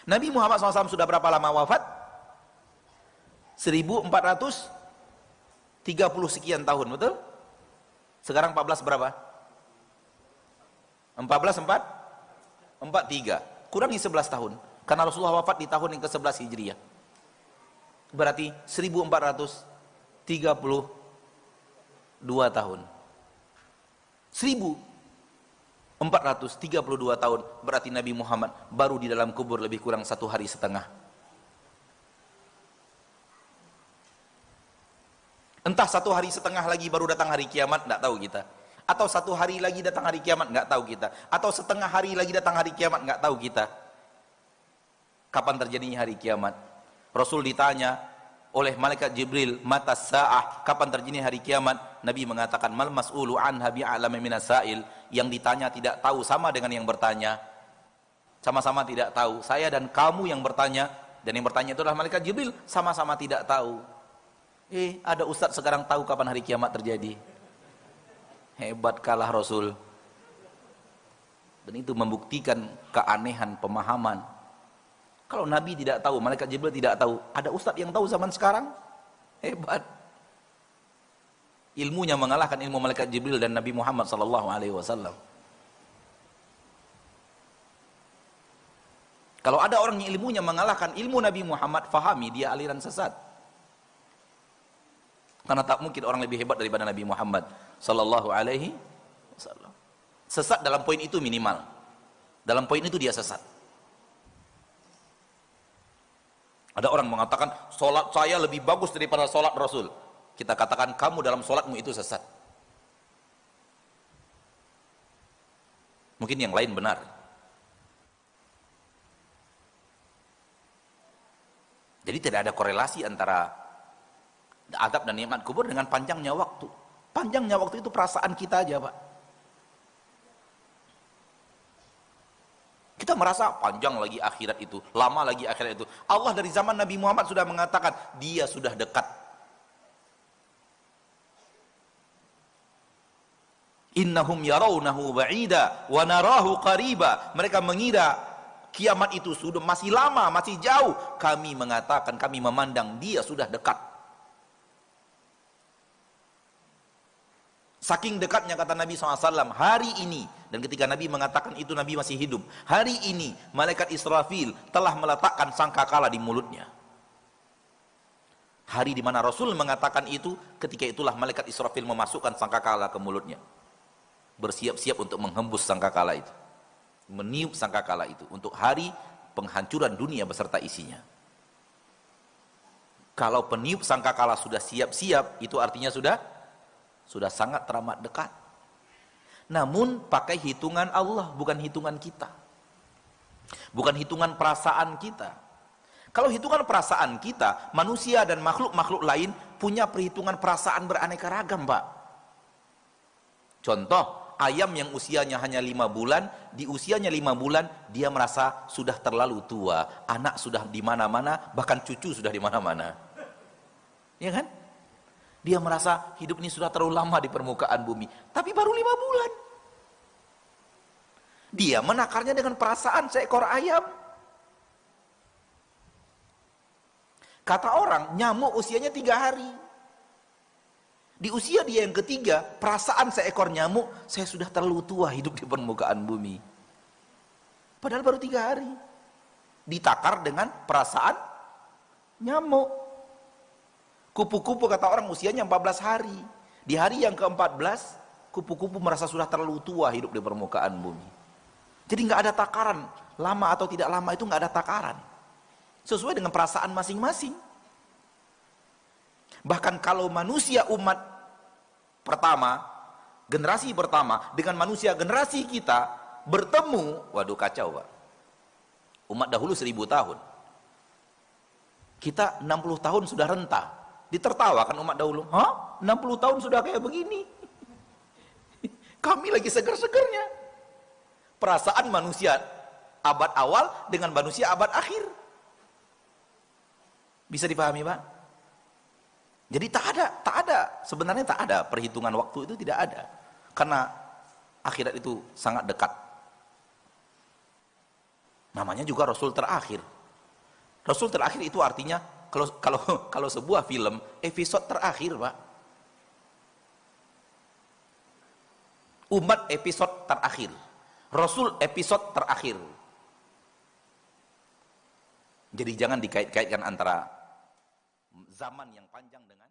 Nabi Muhammad SAW sudah berapa lama wafat? 1430 sekian tahun, betul? Sekarang 14 berapa? 43. Kurangi 11 tahun. Karena Rasulullah wafat di tahun yang ke-11 Hijriah. Berarti 1432 tahun. 1432 tahun berarti Nabi Muhammad baru di dalam kubur lebih kurang 1 hari setengah. Entah 1 hari setengah lagi baru datang hari kiamat, tidak tahu kita. Atau 1 hari lagi datang hari kiamat, nggak tahu kita. Atau setengah hari lagi datang hari kiamat, nggak tahu kita. Kapan terjadinya hari kiamat? Rasul ditanya oleh malaikat Jibril, mata sa'ah, kapan terjadi hari kiamat? Nabi mengatakan, mal mas'ulu anha bi'alami minas sa'il. Yang ditanya tidak tahu sama dengan yang bertanya. Sama-sama tidak tahu. Saya dan kamu yang bertanya, dan yang bertanya itu adalah malaikat Jibril, sama-sama tidak tahu. Ada ustadz sekarang tahu kapan hari kiamat terjadi. Hebat kalah Rasul. Dan itu membuktikan keanehan pemahaman. Kalau Nabi tidak tahu, malaikat Jibril tidak tahu, ada ustadz yang tahu zaman sekarang? Hebat. Ilmunya mengalahkan ilmu malaikat Jibril dan Nabi Muhammad SAW. Kalau ada orang yang ilmunya mengalahkan ilmu Nabi Muhammad, fahami dia aliran sesat. Karena tak mungkin orang lebih hebat daripada Nabi Muhammad SAW. Sesat dalam poin itu minimal. Dalam poin itu dia sesat. Ada orang mengatakan, solat saya lebih bagus daripada solat Rasul. Kita katakan, kamu dalam solatmu itu sesat. Mungkin yang lain benar. Jadi tidak ada korelasi antara adab dan nikmat kubur dengan panjangnya waktu. Panjangnya waktu itu perasaan kita aja, Pak. Kita merasa panjang lagi akhirat itu, lama lagi akhirat itu. Allah dari zaman Nabi Muhammad sudah mengatakan, dia sudah dekat. Innahum yarawnahu ba'ida wa narahu qariba. Mereka mengira kiamat itu sudah masih lama, masih jauh. Kami mengatakan, kami memandang dia sudah dekat. Saking dekatnya kata Nabi SAW, hari ini, dan ketika Nabi mengatakan itu Nabi masih hidup, hari ini malaikat Israfil telah meletakkan sangkakala di mulutnya. Hari di mana Rasul mengatakan itu, ketika itulah malaikat Israfil memasukkan sangkakala ke mulutnya. Bersiap-siap untuk menghembus sangkakala itu. Meniup sangkakala itu untuk hari penghancuran dunia beserta isinya. Kalau peniup sangkakala sudah siap-siap, itu artinya sudah sangat teramat dekat. Namun pakai hitungan Allah, bukan hitungan kita. Bukan hitungan perasaan kita. Kalau hitungan perasaan kita, manusia dan makhluk-makhluk lain punya perhitungan perasaan beraneka ragam, Pak. Contoh, ayam yang usianya hanya 5 bulan, di usianya 5 bulan, dia merasa sudah terlalu tua. Anak sudah di mana-mana, bahkan cucu sudah di mana-mana. Ya kan? Dia merasa hidup ini sudah terlalu lama di permukaan bumi. Tapi baru 5 bulan. Dia menakarnya dengan perasaan seekor ayam. Kata orang, nyamuk usianya 3 hari. Di usia dia yang ketiga, perasaan seekor nyamuk, saya sudah terlalu tua hidup di permukaan bumi. Padahal baru 3 hari. Ditakar dengan perasaan nyamuk. Kupu-kupu kata orang usianya 14 hari. Di hari yang ke-14, kupu-kupu merasa sudah terlalu tua hidup di permukaan bumi. Jadi nggak ada takaran, lama atau tidak lama itu nggak ada takaran. Sesuai dengan perasaan masing-masing. Bahkan kalau manusia umat pertama, generasi pertama dengan manusia generasi kita bertemu, waduh kacau, Pak. Umat dahulu 1000 tahun. Kita 60 tahun sudah rentah. Ditertawakan umat dahulu, 60 tahun sudah kayak begini. Kami lagi seger-segernya. Perasaan manusia abad awal dengan manusia abad akhir. Bisa dipahami, Pak? Jadi sebenarnya tak ada perhitungan waktu itu, tidak ada. Karena akhirat itu sangat dekat. Namanya juga Rasul terakhir. Rasul terakhir itu artinya kalau sebuah film episode terakhir, Pak. Umat episode terakhir, Rasul episode terakhir. Jadi jangan dikait-kaitkan antara zaman yang panjang dengan